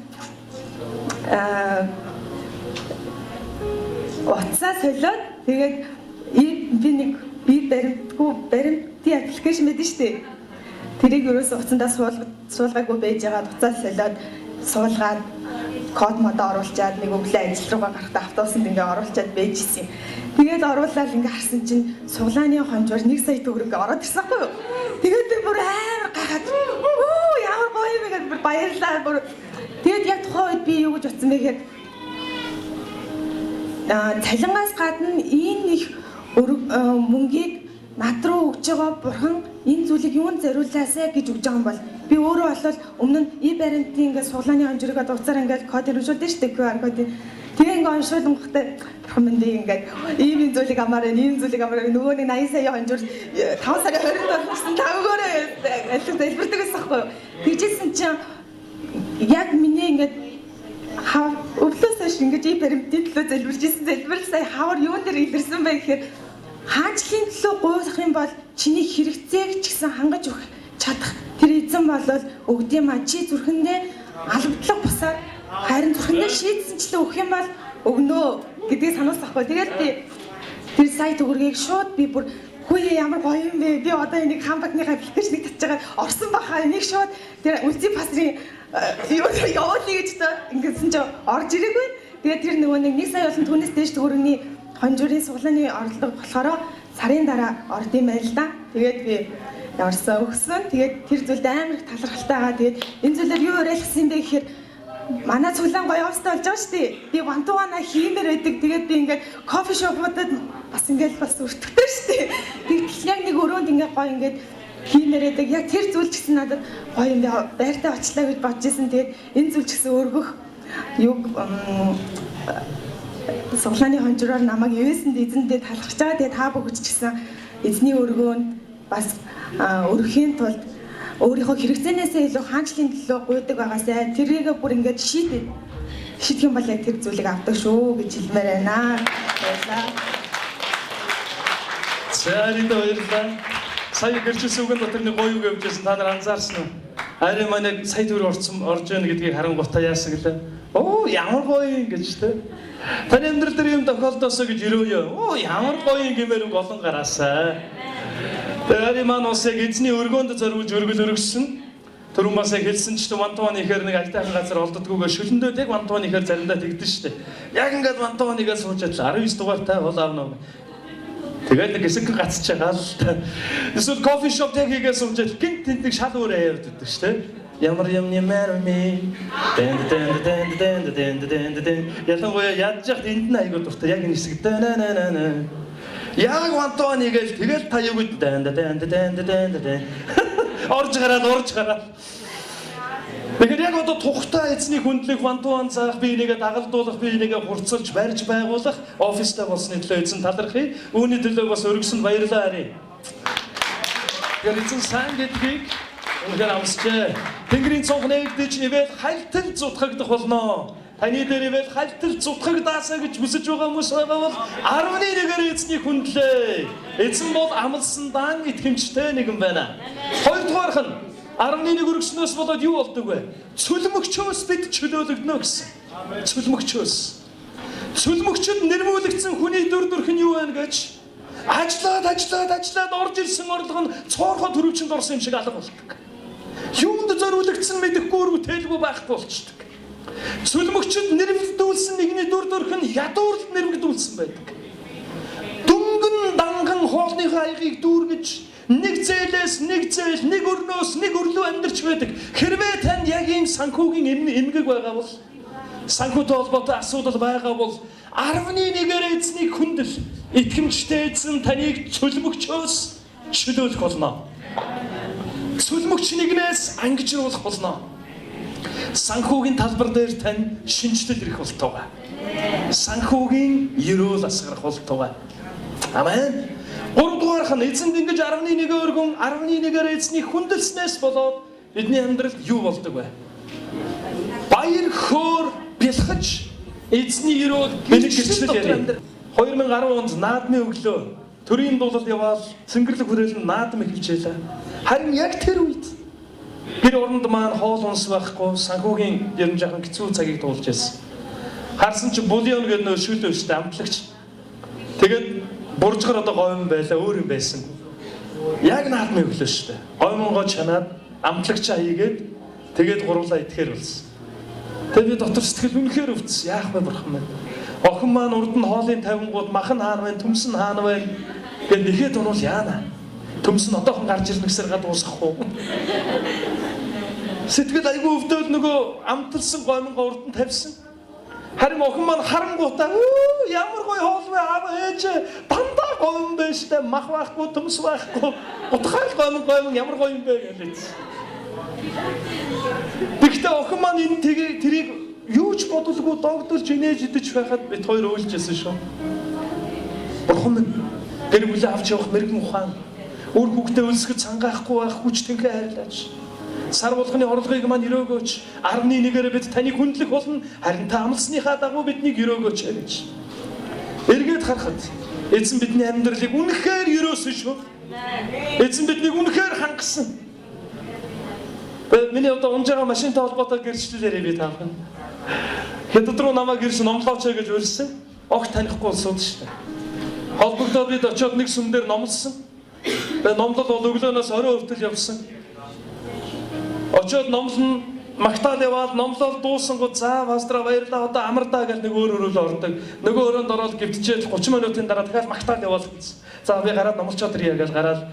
утсаа солиод тэгээд би баримтын аппликейшн мэдэн штэ. Тэрийг ерөөсөө утсандаа суулгаагүй байж байгаа утсаа солиод суулгаад код мод оруулчаад нэг өглөө ажил руугаа гарахтаа автобусанд ингээ оруулчаад байжсэн. Тэгээд оруулаад ингээ харсан чинь суглааны хонжоор 1 сая төгрөг ороод ирсэн байхгүй юу? Тэгээд би бүр амар гахаад ямар гоё юм гээд бүр баярлаа бүр. Тэгээд яг тухайн үед би юу гэж утсан бэ гэхээр цалингаас гадна энэ их мөнгийг над руу өгж байгаа бурхан энэ зүйлийг юунд зориулаасаа гэж өгж байгаа юм бол би өөрөө болол өмнө нь e-баримтын ингээд суглааны хонжироо дуусаар ингээд кодыг уншуулдаг шүү дээ QR кодыг. Тэгээ ингээд уншуулгахтай бурхан минь би ингээд ийм зүйлийг амаараа нөгөө нэг 80 сая хонжир 5 сарын 20-нд болсон тавгаараа аль залбирдаг байсан байхгүй юу. Тэгжсэн чинь яг миний ингээд өвлөөс хойш ингээд e-баримтын төлөө залбирал сая хавар юун дээр илэрсэн бэ гэхээр хаанчлалын төлөө гуйлах юм бол чиний хэрэгцээг ч гэсэн хангаж өгөх чадах тэр эзэн болол өгдөм а чи зүрхэндээ албадлага бусаад харин зүрхэндээ шийдсэнчлээ өгөх юм бол өгнөө гэдгийг сануулсан байхгүй. Тэгээд би тэр сая төгрөгийг шууд би бүр хөөе ямар гоё юм бэ. Би одоо энийг хамбагны аппликейшнийг татж байгаа орсон баха. Энийг шууд тэр үлзий пасрын явуулъя гэж ингэсэн чинь орж ирээгүй. Тэгээд тэр нөгөө нэг 1 сая болон түүнээс дээш төгрөгийн хонжирын суглааны орлого болохоор сарын дараа орд юм байл да. Тэгээд би ямарсаа өгсөн. Тэгээд тэр зүйлд амар их талархалтай байгаа. Тэгээд энэ зүйлээр юу уриалгасан бэ гэхээр манай цуглаан гоё офстой болж байгаа шүү дээ. Би вантуана хиймээр байдаг. Тэгээд би ингээд кофе шопуудад бас ингээд бас өртөгтэй шүү дээ. Тэгтэл яг нэг өрөөнд ингээд гоё ингээд хиймээр байдаг. Яг тэр зүйл ч гэсэн надад гоё юм байртаа очлаа гэж бодож исэн. Тэгээд энэ зүйл ч гэсэн өргөх юг суглааны хонжироор намайг юуэсэнд эзэндээ талархаж байгаа. Тэгээд та бүгд ч гэсэн эзний өргөөнд бас өргөхийн тулд өөрийнхөө хэрэгцээнээсээ илүү хаанчлалын төлөө гуйдаг байгаасаа тэрийг бүр ингээд шийдэх юм бол яг тэр зүйлийг авдаг шүү гэж хэлмээр байна. Баярлалаа. Баярлалаа. Сая гэрчилсэн үгэн дотор нэг гоё үг явуулсан та нар анзаарсан уу? Арай манай сая төгрөг орж байна гэдгийг харангуйтаа яасан гэлээ. Оо ямар гоё гэж тэ. Таны амьдрал дээр юм тохиолдосоо гэж өрөөё. Оо ямар гоё гэмээр үг олон гараасаа. Тэгээд маань ус яг эзний өргөөнд зориулж өргөл өргөсөн. Түрүүн бас яг хэлсэн ч вантуан ихээр нэг альтайхан газар олддгүйгээр шөлөндөө яг вантуан ихээр заримдаа тэгдэж штэ. Яг ингээд вантуан ихээр суужаад 19 дугаартай бол аавна. Тэгээд нэг хэсэг гацж байгаа л та. Эсвэл кофе шоп яг хийгээ суужаад гинт тэнтэг шал өөрөө явдаг штэ. Ямар юм нэмэр ми дэн ялангуяа ядж яхад энд нь айгуу дуртай яг энэ хэсэг дэнэнэнэ яг вантуан игээл тэгэл та юу гэд дэн орж гараад тэгэхээр яг одоо тухтай эзний хүндлэх вантуан заах би нэгэ дагалдуулах би нэгэ хурцлж барьж байгуулах офистай болсны төлөө эзэн талархъя. Үүний төлөө бас өргөсөнд баярлалаа харъя. Тэгэхээр эзэн сайн гэдгийг үнэхээр амсчээ. Тэнгэрийн цонх нээгдэж ивэл хальтал зутгагдах болно. Таны дээр ивэл хальтал зутгагдаасаа гэж хүсэж байгаа хүмүүс байгаа бол 11-ээр эзний хүндлээ. Эзэн бол амлсан дан итгэмжтэй нэгэн байна. Хоёрдугаарх нь 11 өргөснөөс болоод юу болдог вэ? Цөлмөгчөөс бид чөлөөлөгднө гэсэн. Цөлмөгчөд нэрвүүлэгдсэн хүний дүр төрх нь юу вэ гэж ажлаад орж ирсэн орлого нь цоорхоо төрөвчөнд орсон юм шиг алга болдог. Юунд зориулагдсан мэдэхгүй өргөтэлгүй байхгүй болчдөг. Цөлмөгчөд нэрвэгдүүлсэн нэгний дүр төрх нь ядуурлд нэрвэгдүүлсэн байдаг. Дүнгэн данган хоолныхоо аягийг дүүргэж нэг зээлээс нэг зээл, нэг өрнөөс нэг өрлөө амьдарч байдаг. Хэрвээ танд яг ийм санхүүгийн эмгэг байгаа бол санхүүтэй холбоотой асуудал байгаа бол 11-ээр эзний хүндэл итгэмжтэй эзэн таныг цөлмөгчөөс чөлөөлөх болно. Цөлмөгч нэгнээс ангижруулах болно. Санхүүгийн талбар дээр тань шинжлэл ирэх болтугай. Санхүүгийн ерөөл асгарах болтугай. Амен. 3-дугаарх нь эзэнд ингэж 11 өргөн 11-ээр эзний хүндэлснээс болоод бидний амьдралд юу болдог вэ? Баяр хөөр бэлхэж эзний ерөөл бэлгэжлэл яриа. 2010 онд наадмын өглөө төрийн дуулал яваал цэнгэрлэг хүрээлэн наадам эхэлжээ. Харин яг тэр үед гэр оронд маань хоол унс байхгүй санхүүгийн ер нь жоохон хэцүү цагийг туулж байсан. Харсан чи булион гэдэг нөө шүлээ өштэй амтлагч. Тэгээд буржгар одоо говьн байлаа өөр юм байсан. Яг наадмын өглөө шүү дээ. Говьмонгоо чанаад амтлагчаа хийгээд тэгээд гурлаа итгэхэр болсон. Тэгээд дотор сэтгэл үнэхээр өвдсөн. Яах вэ бурхан минь? Охин маань урд нь хоолын тавингууд махан хаана байна, төмс нь хаана байна гэд нэхэд унвал яана. Төмс нь одоохон гарч ирнэ гэсээр гад уусгах уу? Сэтгэл айгүй өвдөөл нөгөө амталсан говьмонгоо урд нь тавьсан. Харин охин маань харангуутаа ямар гоё хоол вэ аав ээж дандаа говьм байна штэ мах байхгүй төмс байхгүй утгаал говьм ямар гоё юм бэ гэж. Тэгтээ охин маань энэ тэрийг юу ч бодолгүй догдолж инээж идэж байхад бид хоёр уйлжсэн шүү. Бурхан минь гэр бүлээ авч явах мэрэгэн ухаан өөр хүүхдээ өлсгөж цангаахгүй байх хүч тэнхээ хайрлаач. Сар болгоны орлогыг маань өрөөгөөч 11-ээр бид таныг хүндлэх болно харин та амлсныхаа дагуу биднийг өрөөгөөч гэж. Эргээд харахад эзэн бидний амьдралыг үнэхээр өрөөсөн шүү. Эзэн биднийг үнэхээр хангасан. Миний одоо унжаага машинтай холбоотой гэрчлэлээрээ би таах. Хэдд рүү намайг ирсэн номлооч гэж урьсан. Огт танихгүй болсон шүү дээ. Холбогдоод бид очиод нэг сүм дээр номлосон. Номлол бол өглөөнөөс орой хүртэл явсан. Очоод номлон магтаал яваад номлол дуусангууд за пастра баярлаа одоо амардаа гэж нэг өөр ордог. Нөгөө өрөөнд ороод гівтчээд 30 минутын дараа дахиад магтаал яваал гэсэн. За би гараад номлчоод ирье гэж гараад.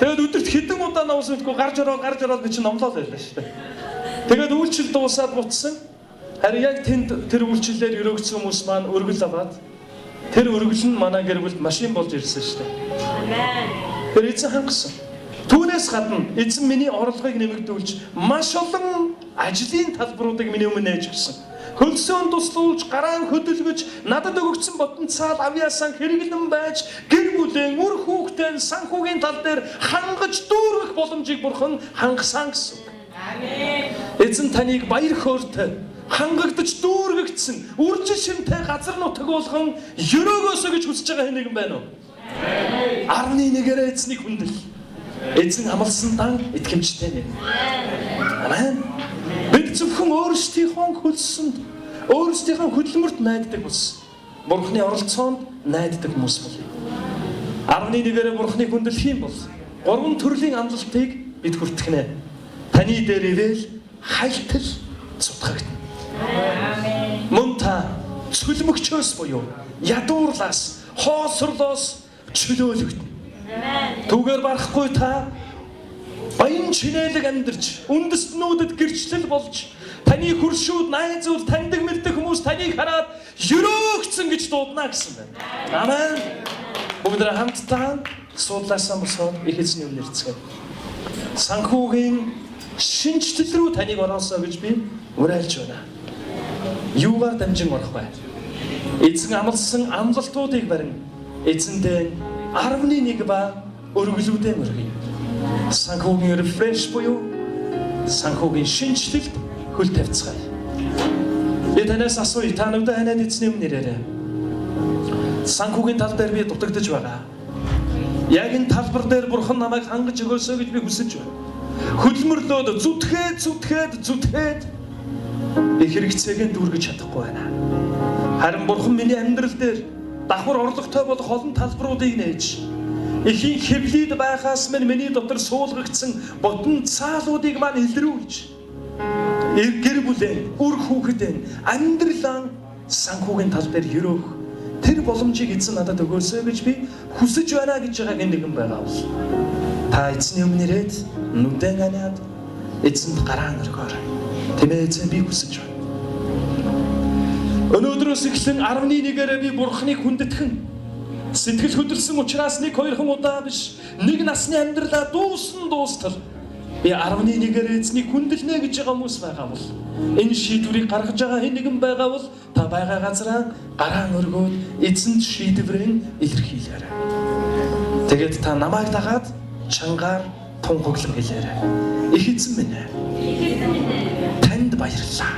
Тэгээд өдөрт хэдэн удаа номсондгүй гарч ороод би чинь номлол байлаа шүү дээ. Тэгээд үйлчлэл дуусаад буцсан. Харин яг тэр үйлчлэлээр өрөөгдсөн хүмүүс маань өргөл аваад тэр өргөл нь манай гэр бүлд машин болж ирсэн шүү дээ. Амен. Тэр эзэн хангасан. Түүнээс гадна эзэн миний орлогыг нэмэгдүүлж маш олон ажлын талбаруудыг миний өмнө нээж өгсөн. Хөлсөөн туслуулж, гараан хөдөлгөж, надад өгөгдсөн потенциал авьяасан хэрэглэн байж, гэр бүлийн үр хүүхдийн санхүүгийн тал дээр хангаж дүүргэх боломжийг бурхан хангасан гэсэн. Амен. Эзэн таныг баяр хөөртэй хангагдаж дүүргэгдсэн үржил шимтэй газар нутаг болгон өрөөгөөсөө гэж хүсэж байгаа нэг юм байна уу? Амен. 11-ээр эзнийг хүндэл. Эзэн амласан дан итгэмжтэй нэ. Амен. Бид зөвхөн өөрсдийнхөө хөлсөнд, өөрсдийнхөө хөдөлмөрт найддаг хүмүүс. Бурхны оролцоонд найддаг хүмүүс бол. 11-ээр Бурхныг хүндэлэх юм бол 3 төрлийн амлалтыг бид хүртэх нэ. таны дээр ивэл хайлтал цутгагдана. Мөн та цөлмөгчөөс буюу ядуурлаас, хоосорлоос чөлөөлөгдөнө. Түүгээр барахгүй та баян чинэлэг амьдарч, үндэстнүүдэд гэрчлэл болж, таны хөршүүд, найзууд, таньдаг мэддэг хүмүүс таныг хараад өрөөгцөн гэж дуудана гэсэн байна. Амен. Бүгдээ хамтдаа суудлаасаа босоод их эзний өмнө ирцгээе. Санхүүгийн шинжлэл рүү таныг ороосоо гэж би уриалж байна. Юугаар дамжин орох вэ? Эзэн амласан амлалтуудыг барин эзэндээ 11 ба өргөлүүдээ мөргөе. Санхүүгийн рефреш буюу санхүүгийн шинжлэлд хөл тавьцгаая. Би танаас асууя, та нүдэ ханаад эзний өмнө ирээрэй. Санхүүгийн тал дээр би дутагдж байгаа. Яг энэ талбар дээр бурхан намайг хангаж өгөөсөө гэж би хүсэж байна. Хөдөлмөрлөөд зүтгээд би хэрэгцээгээ дүүргэж чадахгүй байна. Харин бурхан миний амьдрал дээр давхар орлоготой болох олон талбаруудыг нээж эхийн хэвлийд байхаас минь миний дотор суулгагдсан бодон цаалуудыг маань илрүүлж гэр бүлэн, үр хүүхэдэн амьдралаа санхүүгийн тал дээр өрөөх тэр боломжийг эзэн надад өгөөсэй гэж би хүсэж байна гэж байгаа нэгэн байгаа бол та эзний өмнө ирээд нүдэн ханаад эзэнд гараан өргөөрэй. Тэмээ эзэн би хүсэж байна. Өнөөдрөөс эхлэн 11-ээрээ би бурхныг хүндэтгэн сэтгэл хөдлсөн учраас 1-2 удаа биш нэг насны амьдралаа дуустал би 11-ээр эзнийг хүндэлнэ гэж байгаа хүмүүс байгаа бол энэ шийдвэрийг гаргаж байгаа хэн нэгэн байгаа бол та байгаа газараа гараан өргөөд эзэнд шийдвэрэн илэрхийлээрэй. Тэгээд та намайг дагаад чангаар тунхаглан хэлээрэй. Их эзэн минь ээ. Танд баярлалаа.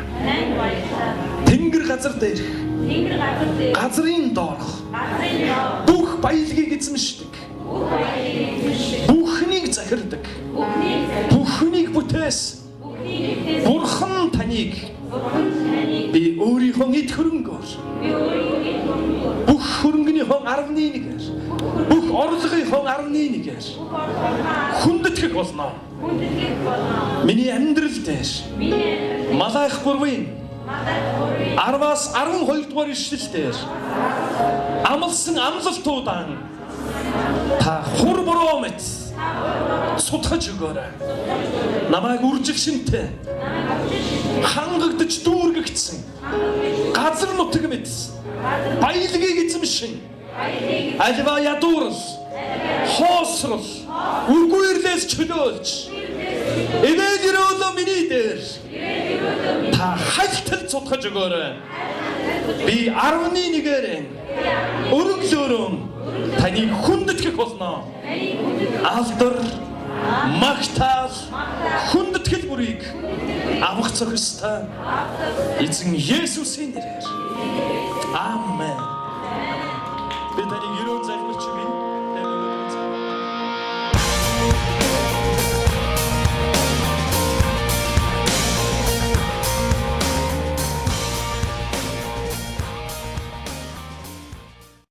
Тэнгэр газар дээрх газрын доорх бүх баялагийг эзэмшдэг. Бүхнийг захирдаг. Бүхнийг бүтээс бурхан таныг би өөрийнхөө эд хөрөнгөөр бүх хөрөнгөний хон 11-ээр бүх орлогын хон 11-ээр хүндэтгэх болно. Миний амьдрал дээр Малах 3-ын 10-аас 12 дугаар ишлэлээр амлсан амлалтуудаа та хур буруу мэт сутгаж өгөөрэй. Намайг үржилшинтэй хангагдж дүүргэгдсэн газар нутаг мэт баялагийг эзэмшин альва ядуурл хоосрол үгүйрлээс чөлөөлж эвээд ирүүлээ миний дээр та хайлтал цутгаж өгөөрэй. Би 11-ээр өргөлөөрөө таныг хүндэтгэх болно. Алдар, магтаал, хүндэтгэл бүрийг авах зохистой эзэн Есүсийн нэрээр. Амен. Би таныг